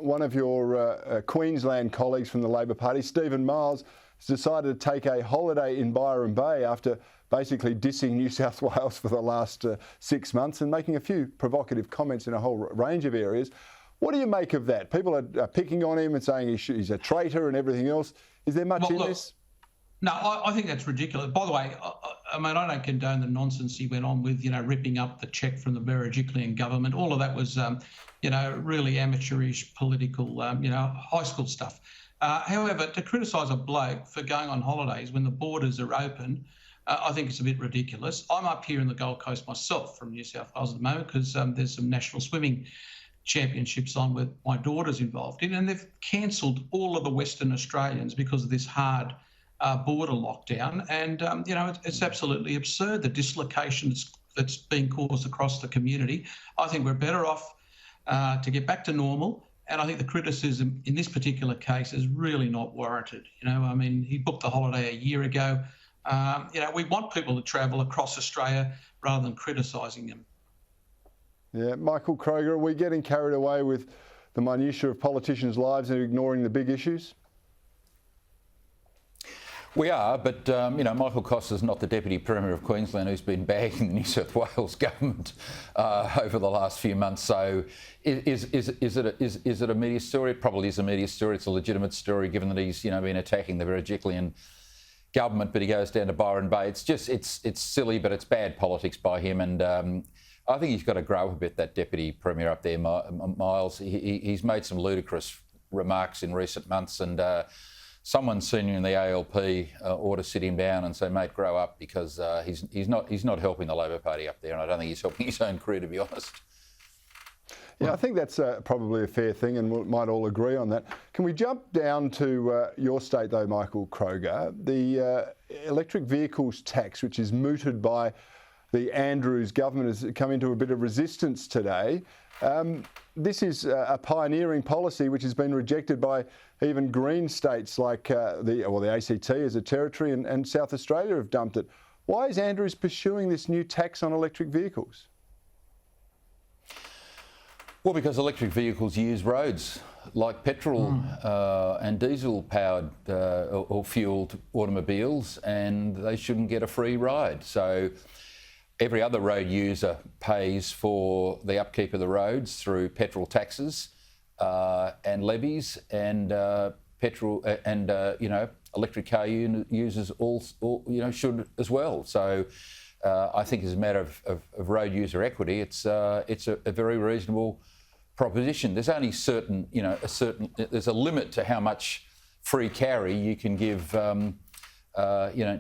one of your Queensland colleagues from the Labor Party, Stephen Miles, has decided to take a holiday in Byron Bay after basically dissing New South Wales for the last 6 months and making a few provocative comments in a whole range of areas. What do you make of that? People are picking on him and saying he's a traitor and everything else. Is there much in this? No, I think that's ridiculous. By the way, I mean, I don't condone the nonsense he went on with, ripping up the cheque from the Berejiklian government. All of that was, really amateurish political, high school stuff. However, to criticise a bloke for going on holidays when the borders are open, I think it's a bit ridiculous. I'm up here in the Gold Coast myself from New South Wales at the moment because there's some national swimming championships on with my daughter's involved in, and they've cancelled all of the Western Australians because of this hard border lockdown. And, it's absolutely absurd, the dislocation that's being caused across the community. I think we're better off to get back to normal. And I think the criticism in this particular case is really not warranted. He booked the holiday a year ago. We want people to travel across Australia rather than criticising them. Yeah, Michael Kroger, are we getting carried away with the minutiae of politicians' lives and ignoring the big issues? We are, but Michael Costa's not the Deputy Premier of Queensland who's been bagging the New South Wales government over the last few months. So, is it a media story? It probably is a media story. It's a legitimate story, given that he's been attacking the Berejiklian government. But he goes down to Byron Bay. It's silly, but it's bad politics by him. And I think he's got to grow a bit, that Deputy Premier up there, Miles. He's made some ludicrous remarks in recent months, and someone senior in the ALP ought to sit him down and say, mate, grow up, because he's not helping the Labor Party up there, and I don't think he's helping his own career, to be honest. Yeah, I think that's probably a fair thing, and we might all agree on that. Can we jump down to your state, though, Michael Kroger? The electric vehicles tax, which is mooted by the Andrews government, has come into a bit of resistance today. This is a pioneering policy which has been rejected by even green states like the ACT as a territory, and South Australia have dumped it. Why is Andrews pursuing this new tax on electric vehicles? Well, because electric vehicles use roads like petrol and diesel-powered or fuelled automobiles, and they shouldn't get a free ride. So every other road user pays for the upkeep of the roads through petrol taxes and levies, and petrol and electric car users all should as well. So I think as a matter of road user equity, it's a very reasonable proposition. There's only there's a limit to how much free carry you can give.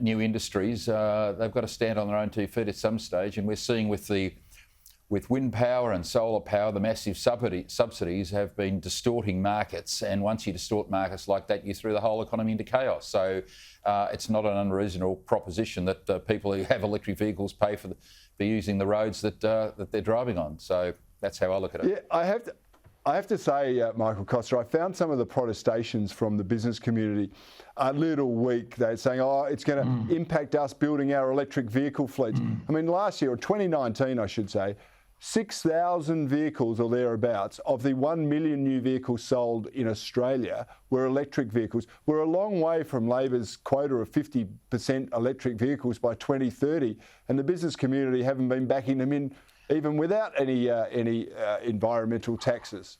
New industries, they've got to stand on their own 2 feet at some stage, and we're seeing with wind power and solar power, the massive subsidies have been distorting markets, and once you distort markets like that, you throw the whole economy into chaos. So it's not an unreasonable proposition that people who have electric vehicles pay for using the roads that they're driving on. So that's how I look at it. Yeah, I have to say, Michael Costa, I found some of the protestations from the business community a little weak. They're saying, it's going to impact us building our electric vehicle fleets. I mean, last year, or 2019, I should say, 6,000 vehicles or thereabouts of the 1 million new vehicles sold in Australia were electric vehicles. We're a long way from Labor's quota of 50% electric vehicles by 2030, and the business community haven't been backing them in even without any environmental taxes.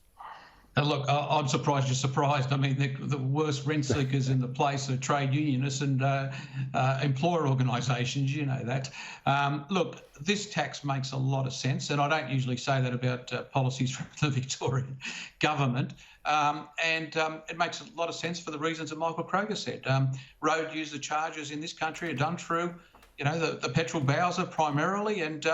Look, I'm surprised you're surprised. I mean, the worst rent seekers in the place are trade unionists and employer organisations, you know that. Look, this tax makes a lot of sense, and I don't usually say that about policies from the Victorian government. And it makes a lot of sense for the reasons that Michael Kroger said. Road user charges in this country are done through the petrol bowser primarily, and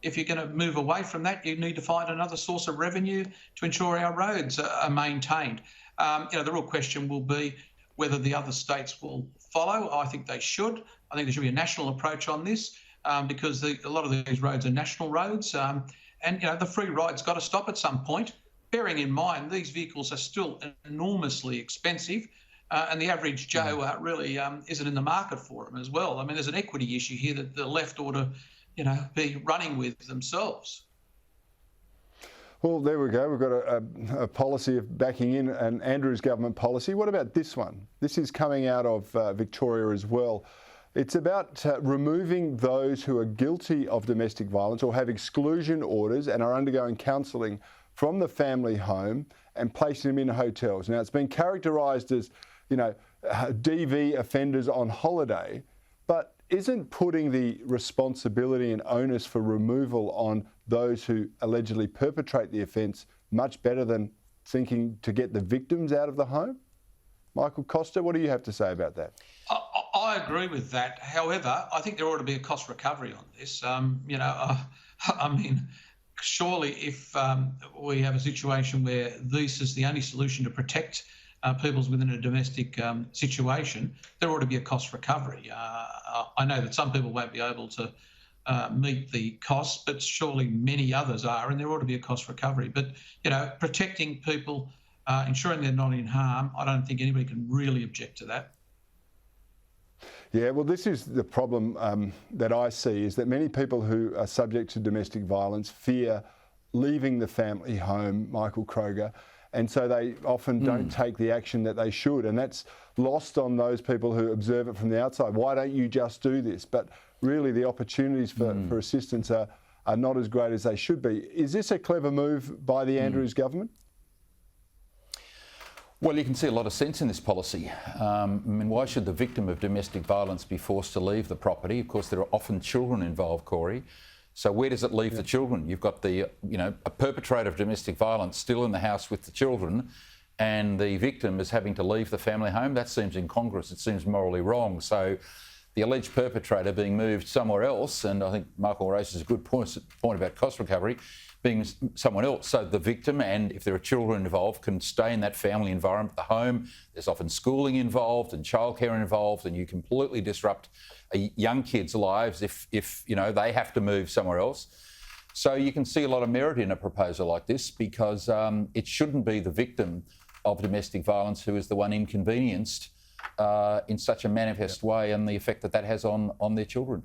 if you're going to move away from that, you need to find another source of revenue to ensure our roads are maintained. The real question will be whether the other states will follow. I think they should. I think there should be a national approach on this because a lot of these roads are national roads, and the free ride's got to stop at some point, bearing in mind these vehicles are still enormously expensive. And the average Joe really isn't in the market for them as well. I mean, there's an equity issue here that the left ought to, be running with themselves. Well, there we go. We've got a policy of backing in an Andrews government policy. What about this one? This is coming out of Victoria as well. It's about removing those who are guilty of domestic violence or have exclusion orders and are undergoing counselling from the family home and placing them in hotels. Now, it's been characterised as, DV offenders on holiday, but isn't putting the responsibility and onus for removal on those who allegedly perpetrate the offence much better than thinking to get the victims out of the home? Michael Costa, what do you have to say about that? I agree with that. However, I think there ought to be a cost recovery on this. Surely if we have a situation where this is the only solution to protect people's within a domestic situation, there ought to be a cost recovery. I know that some people won't be able to meet the costs, but surely many others are, and there ought to be a cost recovery. But, protecting people, ensuring they're not in harm, I don't think anybody can really object to that. Yeah, well, this is the problem that I see, is that many people who are subject to domestic violence fear leaving the family home, Michael Kroger, and so they often don't take the action that they should, and that's lost on those people who observe it from the outside. Why don't you just do this? But really the opportunities for assistance are not as great as they should be. Is this a clever move by the Andrews government? Well, you can see a lot of sense in this policy. Why should the victim of domestic violence be forced to leave the property? Of course, there are often children involved, Corey. So where does it leave the children? You've got a perpetrator of domestic violence still in the house with the children, and the victim is having to leave the family home. That seems incongruous. It seems morally wrong. So the alleged perpetrator being moved somewhere else, and I think Michael raises a good point about cost recovery, being someone else. So the victim, and if there are children involved, can stay in that family environment, the home. There's often schooling involved and childcare involved, and you completely disrupt young kids' lives if they have to move somewhere else. So you can see a lot of merit in a proposal like this, because it shouldn't be the victim of domestic violence who is the one inconvenienced in such a manifest way, and the effect that has on their children.